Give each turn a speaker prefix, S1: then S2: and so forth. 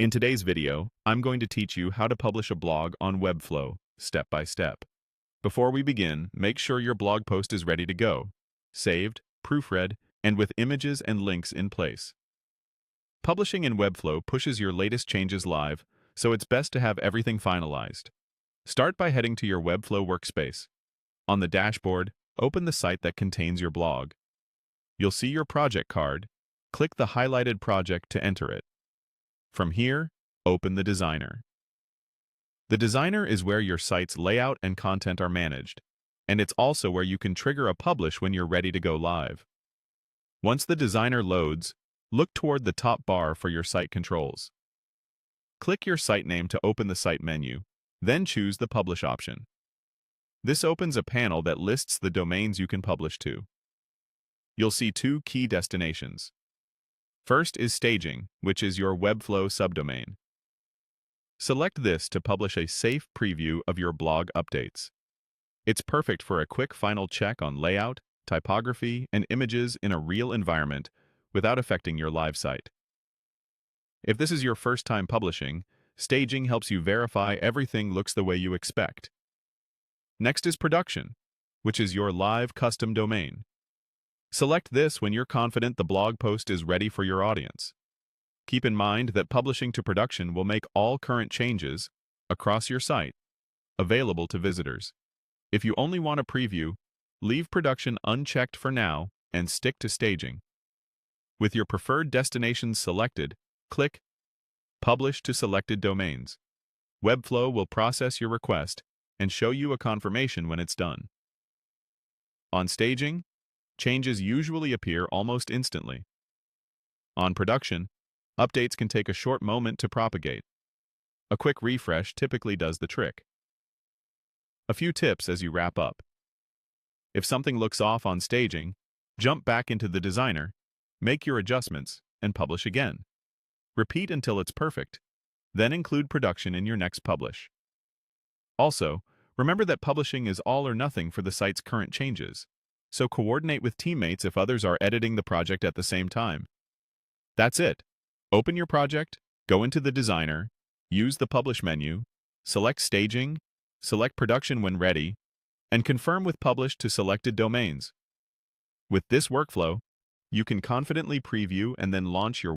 S1: In today's video, I'm going to teach you how to publish a blog on Webflow, step by step. Before we begin, make sure your blog post is ready to go, saved, proofread, and with images and links in place. Publishing in Webflow pushes your latest changes live, so it's best to have everything finalized. Start by heading to your Webflow workspace. On the dashboard, open the site that contains your blog. You'll see your project card. Click the highlighted project to enter it. From here, open the designer. The designer is where your site's layout and content are managed, and it's also where you can trigger a publish when you're ready to go live. Once the designer loads, look toward the top bar for your site controls. Click your site name to open the site menu, then choose the Publish option. This opens a panel that lists the domains you can publish to. You'll see two key destinations. First is staging, which is your Webflow subdomain. Select this to publish a safe preview of your blog updates. It's perfect for a quick final check on layout, typography, and images in a real environment without affecting your live site. If this is your first time publishing, staging helps you verify everything looks the way you expect. Next is production, which is your live custom domain. Select this when you're confident the blog post is ready for your audience. Keep in mind that publishing to production will make all current changes across your site available to visitors. If you only want a preview, leave production unchecked for now and stick to staging. With your preferred destinations selected, click Publish to selected domains. Webflow will process your request and show you a confirmation when it's done. On staging, changes usually appear almost instantly. On production, updates can take a short moment to propagate. A quick refresh typically does the trick. A few tips as you wrap up. If something looks off on staging, jump back into the designer, make your adjustments, and publish again. Repeat until it's perfect, then include production in your next publish. Also, remember that publishing is all or nothing for the site's current changes, so coordinate with teammates if others are editing the project at the same time. That's it. Open your project, go into the designer, use the Publish menu, select staging, select production when ready, and confirm with Publish to selected domains. With this workflow, you can confidently preview and then launch your